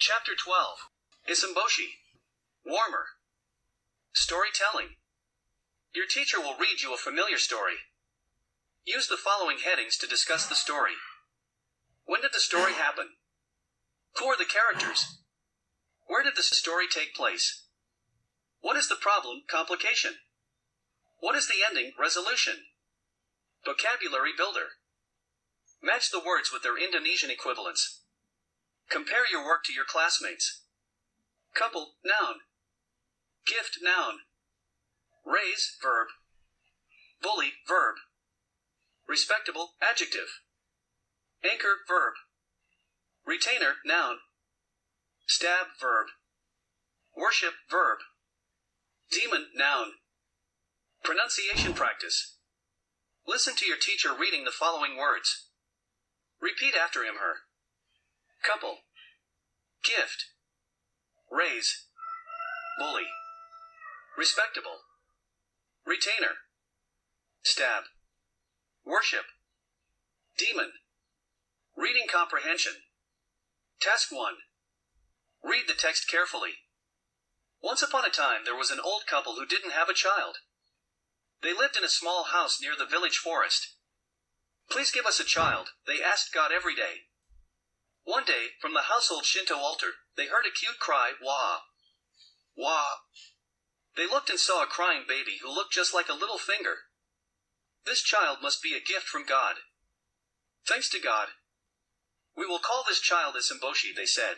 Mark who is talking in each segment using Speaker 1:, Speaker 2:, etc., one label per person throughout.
Speaker 1: Chapter 12. Isumboshi. Warmer. Storytelling. Your teacher will read you a familiar story. Use the following headings to discuss the story. When did the story happen? Who are the characters? Where did the story take place? What is the problem, complication? What is the ending, resolution? Vocabulary builder. Match the words with their Indonesian equivalents. Compare your work to your classmates. Couple, noun. Gift, noun. Raise, verb. Bully, verb. Respectable, adjective. Anchor, verb. Retainer, noun. Stab, verb. Worship, verb. Demon, noun. Pronunciation practice. Listen to your teacher reading the following words. Repeat after him/her. Couple. Gift. Raise. Bully. Respectable. Retainer. Stab. Worship. Demon. Reading comprehension. Task 1. Read the text carefully. Once upon a time there was an old couple who didn't have a child. They lived in a small house near the village forest. Please give us a child, they asked God every day. One day, from the household Shinto altar, they heard a cute cry, wah. Wah. They looked and saw a crying baby who looked just like a little finger. This child must be a gift from God. Thanks to God. We will call this child Isumboshi, they said.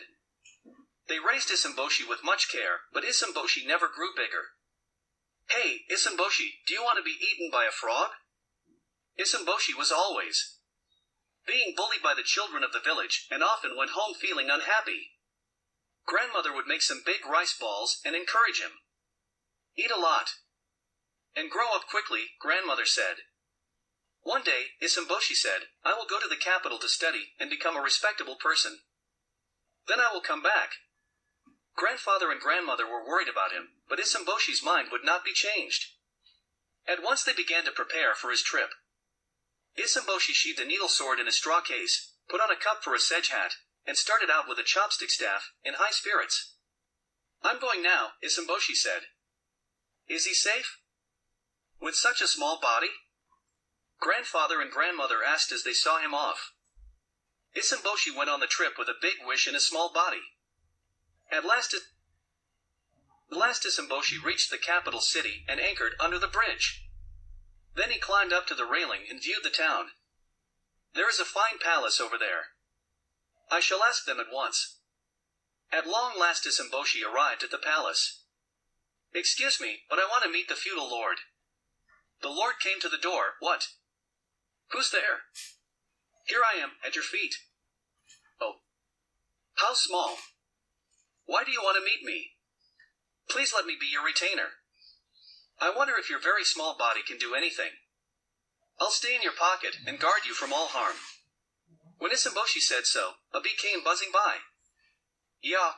Speaker 1: They raised Isumboshi with much care, but Isumboshi never grew bigger. Hey, Isumboshi, do you want to be eaten by a frog? Isumboshi was always being bullied by the children of the village, and often went home feeling unhappy. Grandmother would make some big rice balls and encourage him. Eat a lot. And grow up quickly, grandmother said. One day, Isumboshi said, I will go to the capital to study and become a respectable person. Then I will come back. Grandfather and grandmother were worried about him, but Isumboshi's mind would not be changed. At once they began to prepare for his trip. Isumboshi sheathed a needle sword in a straw case, put on a cup for a sedge hat, and started out with a chopstick staff, in high spirits. I'm going now, Isumboshi said. Is he safe? With such a small body? Grandfather and grandmother asked as they saw him off. Isumboshi went on the trip with a big wish in a small body. At last Isumboshi reached the capital city and anchored under the bridge. Then he climbed up to the railing and viewed the town. There is a fine palace over there. I shall ask them at once. At long last Isumboshi arrived at the palace. Excuse me, but I want to meet the feudal lord. The lord came to the door. What? Who's there? Here I am, at your feet. Oh. How small. Why do you want to meet me? Please let me be your retainer. I wonder if your very small body can do anything. I'll stay in your pocket and guard you from all harm. When Isumboshi said so, a bee came buzzing by. Yeah.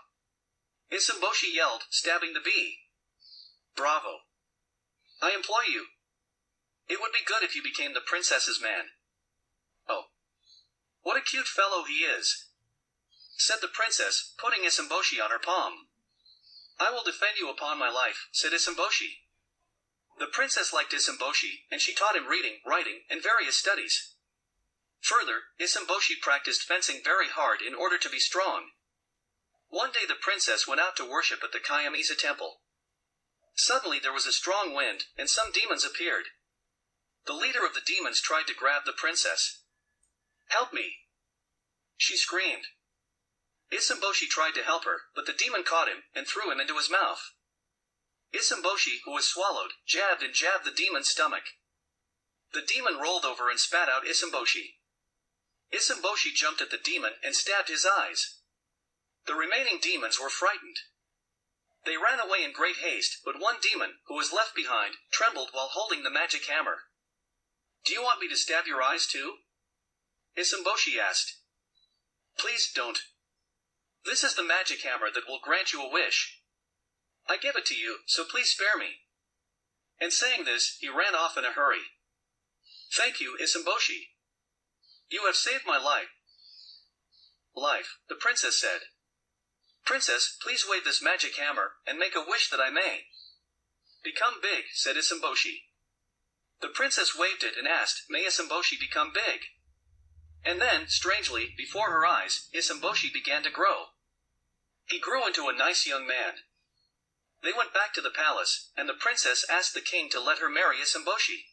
Speaker 1: Isumboshi yelled, stabbing the bee. Bravo. I implore you. It would be good if you became the princess's man. Oh. What a cute fellow he is, said the princess, putting Isumboshi on her palm. I will defend you upon my life, said Isumboshi. The princess liked Isumboshi, and she taught him reading, writing, and various studies. Further, Isumboshi practiced fencing very hard in order to be strong. One day the princess went out to worship at the Kayamisa temple. Suddenly there was a strong wind, and some demons appeared. The leader of the demons tried to grab the princess. Help me! She screamed. Isumboshi tried to help her, but the demon caught him and threw him into his mouth. Isumboshi, who was swallowed, jabbed and jabbed the demon's stomach. The demon rolled over and spat out Isumboshi. Isumboshi jumped at the demon and stabbed his eyes. The remaining demons were frightened. They ran away in great haste, but one demon, who was left behind, trembled while holding the magic hammer. Do you want me to stab your eyes too? Isumboshi asked. Please don't. This is the magic hammer that will grant you a wish. I give it to you, so please spare me. And saying this, he ran off in a hurry. Thank you, Isumboshi. You have saved my life. The princess said. Princess, please wave this magic hammer, and make a wish that I may. Become big, said Isomboshi. The princess waved it and asked, may Isomboshi become big? And then, strangely, before her eyes, Isomboshi began to grow. He grew into a nice young man. They went back to the palace, and the princess asked the king to let her marry Isomboshi.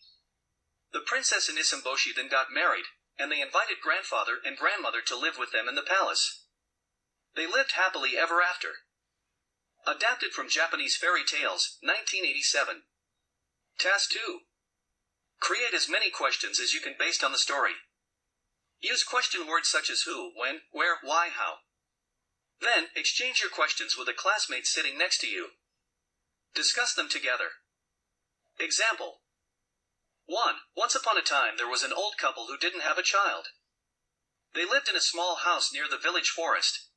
Speaker 1: The princess and Isomboshi then got married, and they invited grandfather and grandmother to live with them in the palace. They lived happily ever after. Adapted from Japanese Fairy Tales, 1987. Task 2. Create as many questions as you can based on the story. Use question words such as who, when, where, why, how. Then, exchange your questions with a classmate sitting next to you. Discuss them together. Example. 1. Once upon a time there was an old couple who didn't have a child. They lived in a small house near the village forest.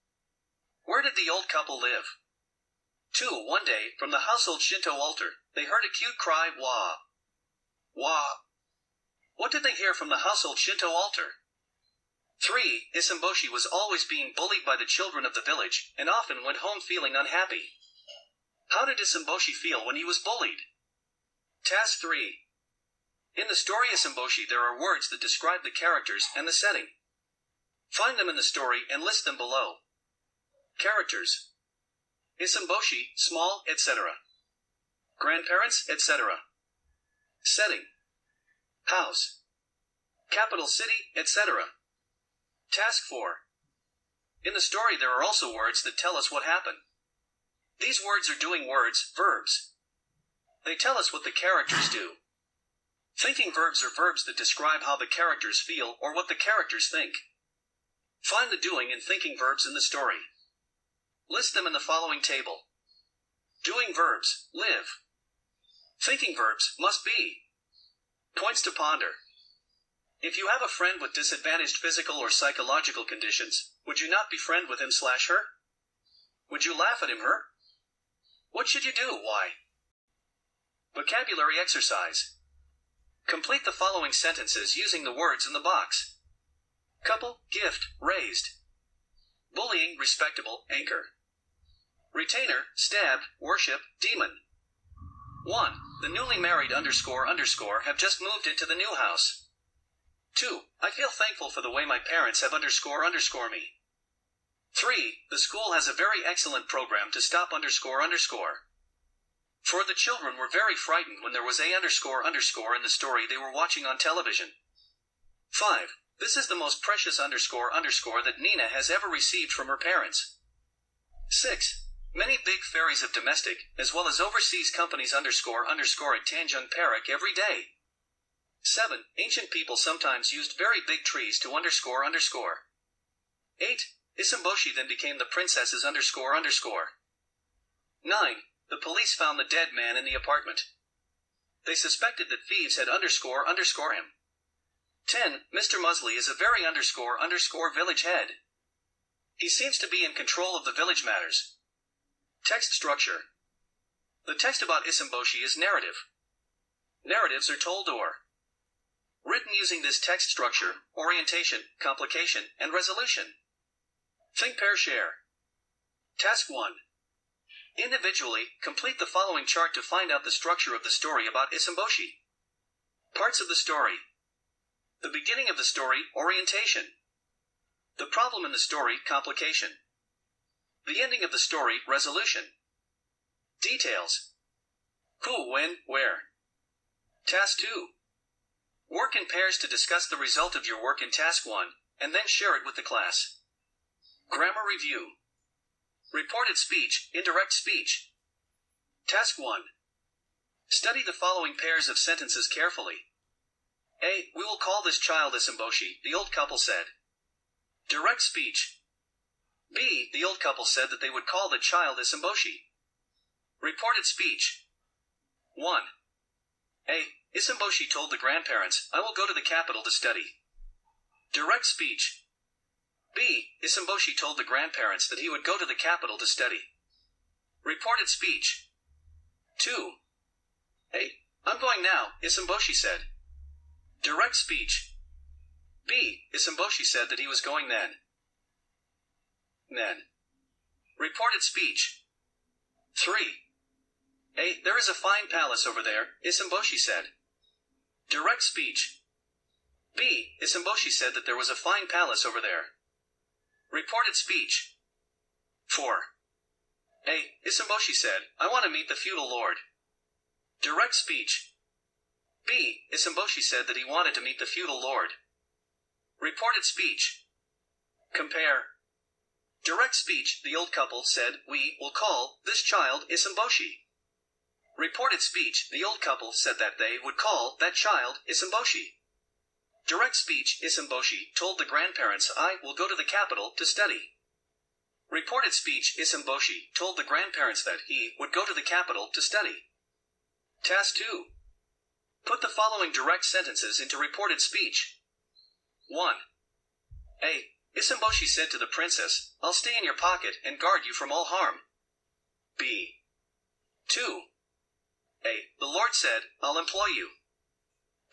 Speaker 1: Where did the old couple live? 2. One day, from the household Shinto altar, they heard a cute cry, wah. Wah. What did they hear from the household Shinto altar? 3. Isomboshi was always being bullied by the children of the village, and often went home feeling unhappy. How did Isomboshi feel when he was bullied? Task 3. In the story Isomboshi there are words that describe the characters and the setting. Find them in the story and list them below. Characters. Isomboshi, small, etc. Grandparents, etc. Setting. House. Capital city, etc. Task 4. In the story there are also words that tell us what happened. These words are doing words, verbs. They tell us what the characters do. Thinking verbs are verbs that describe how the characters feel or what the characters think. Find the doing and thinking verbs in the story. List them in the following table. Doing verbs, live. Thinking verbs, must be. Points to ponder. If you have a friend with disadvantaged physical or psychological conditions, would you not befriend with him/her? Would you laugh at him/her? What should you do? Why? Vocabulary exercise. Complete the following sentences using the words in the box. Couple, gift, raised. Bullying, respectable, anchor. Retainer, stabbed, worship, demon. 1. The newly married ___ have just moved into the new house. 2. I feel thankful for the way my parents have ___ me. 3. The school has a very excellent program to stop ___. 4. The children were very frightened when there was a ___ in the story they were watching on television. 5. This is the most precious ___ that Nina has ever received from her parents. 6. Many big ferries of domestic, as well as overseas companies ___ at Tanjung Perak every day. 7. Ancient people sometimes used very big trees to __. 8. Isomboshi then became the princess's __. 9. The police found the dead man in the apartment. They suspected that thieves had ___ him. 10. Mr. Musley is a very ___ village head. He seems to be in control of the village matters. Text structure. The text about Isomboshi is narrative. Narratives are told or written using this text structure, orientation, complication, and resolution. Think, pair, share. Task 1. Individually, complete the following chart to find out the structure of the story about Isomboshi. Parts of the story. The beginning of the story, orientation. The problem in the story, complication. The ending of the story, resolution. Details. Who, when, where. Task 2. Work in pairs to discuss the result of your work in Task 1, and then share it with the class. Grammar review. Reported speech, indirect speech. Task 1. Study the following pairs of sentences carefully. A. We will call this child Isomboshi, the old couple said. Direct speech. B. The old couple said that they would call the child Isomboshi. Reported speech. 1. A. Isomboshi told the grandparents, I will go to the capital to study. Direct speech. B. Isomboshi told the grandparents that he would go to the capital to study. Reported speech. 2. A. I'm going now, Isomboshi said. Direct speech. B. Isomboshi said that he was going then. Reported speech. 3. A. There is a fine palace over there, Isamboshi said. Direct speech. B. Isamboshi said that there was a fine palace over there. Reported speech. 4. A. Isamboshi said, I want to meet the feudal lord. Direct speech. B. Isamboshi said that he wanted to meet the feudal lord. Reported speech. Compare. Direct speech, the old couple said, we will call this child Isamboshi. Reported speech, the old couple said that they would call that child Isamboshi. Direct speech, Isamboshi told the grandparents, I will go to the capital to study. Reported speech, Isamboshi told the grandparents that he would go to the capital to study. Task 2. Put the following direct sentences into reported speech. 1. A. Isamboshi said to the princess, I'll stay in your pocket and guard you from all harm. B. 2. A. The Lord said, I'll employ you.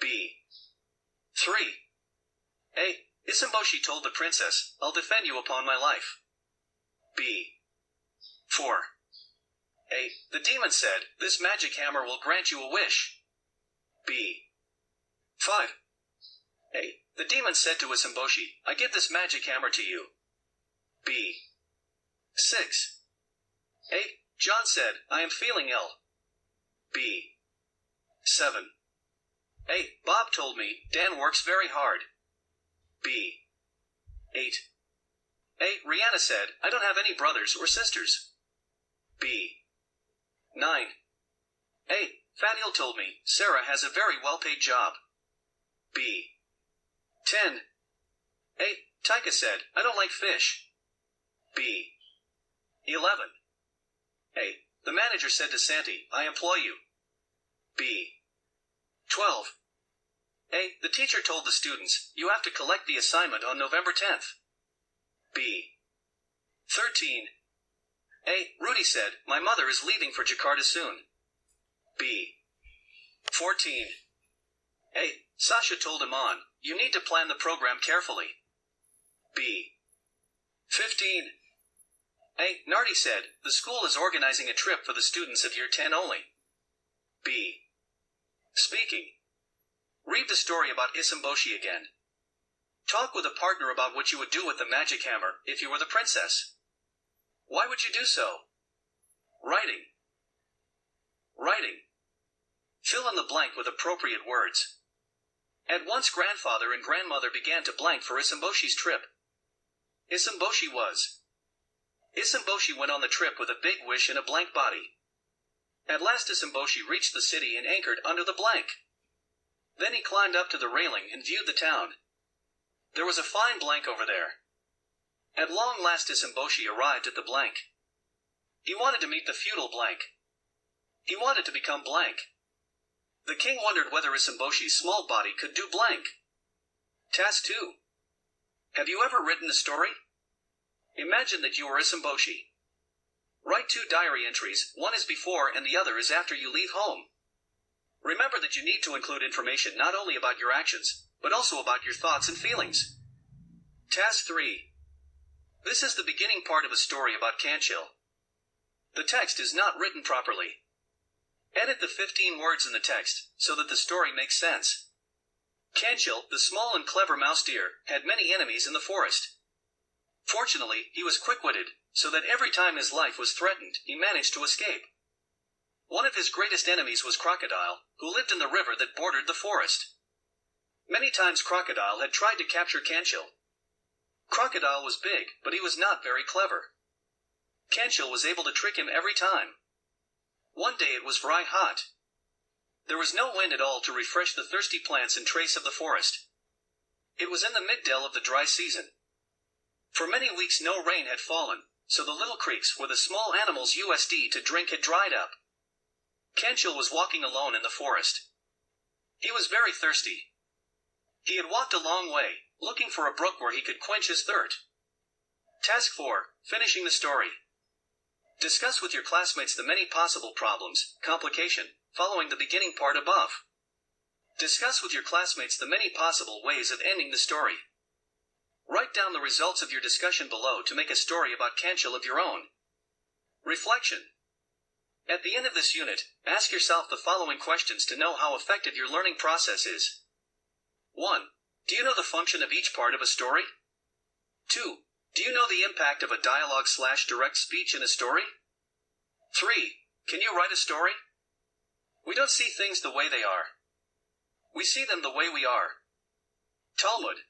Speaker 1: B. 3. A. Isamboshi told the princess, I'll defend you upon my life. B. 4. A. The demon said, this magic hammer will grant you a wish. B. 5. A. The demon said to Isamboshi, I give this magic hammer to you. B. 6. A. John said, I am feeling ill. B. 7. A. Bob told me, Dan works very hard. B. 8. A. Rihanna said, I don't have any brothers or sisters. B. 9. A. Faniel told me, Sarah has a very well-paid job. B. 10. A. Taika said, I don't like fish. B. 11. A. The manager said to Santi, I employ you. B. 12. A. The teacher told the students, you have to collect the assignment on November 10th. B. 13. A. Rudy said, my mother is leaving for Jakarta soon. B. 14. A. Sasha told Iman, you need to plan the program carefully. B. 15. A. Nardi said, the school is organizing a trip for the students of year 10 only. B. Speaking. Read the story about Isamboshi again. Talk with a partner about what you would do with the magic hammer if you were the princess. Why would you do so? Writing. Writing. Fill in the blank with appropriate words. At once grandfather and grandmother began to blank for Isamboshi's trip. Isamboshi was. Isamboshi went on the trip with a big wish and a blank body. At last Isamboshi reached the city and anchored under the blank. Then he climbed up to the railing and viewed the town. There was a fine blank over there. At long last Isamboshi arrived at the blank. He wanted to meet the feudal blank. He wanted to become blank. The king wondered whether Isamboshi's small body could do blank. Task 2. Have you ever written a story? Imagine that you are Isamboshi. Write 2 diary entries, one is before and the other is after you leave home. Remember that you need to include information not only about your actions, but also about your thoughts and feelings. Task 3. This is the beginning part of a story about Kanchil. The text is not written properly. Edit the 15 words in the text, so that the story makes sense. Kanchil, the small and clever mouse deer, had many enemies in the forest. Fortunately, he was quick-witted, so that every time his life was threatened, he managed to escape. One of his greatest enemies was Crocodile, who lived in the river that bordered the forest. Many times Crocodile had tried to capture Kanchil. Crocodile was big, but he was not very clever. Kanchil was able to trick him every time. One day it was very hot. There was no wind at all to refresh the thirsty plants and trace of the forest. It was in the mid-dell of the dry season. For many weeks no rain had fallen, so the little creeks where the small animals used to drink had dried up. Kanchil was walking alone in the forest. He was very thirsty. He had walked a long way, looking for a brook where he could quench his thirst. Task 4. Finishing the story. Discuss with your classmates the many possible problems, complication, following the beginning part above. Discuss with your classmates the many possible ways of ending the story. Write down the results of your discussion below to make a story about Kanchil of your own. Reflection. At the end of this unit, ask yourself the following questions to know how effective your learning process is. 1. Do you know the function of each part of a story? 2. Do you know the impact of a dialogue/direct speech in a story? 3. Can you write a story? We don't see things the way they are. We see them the way we are. Talmud.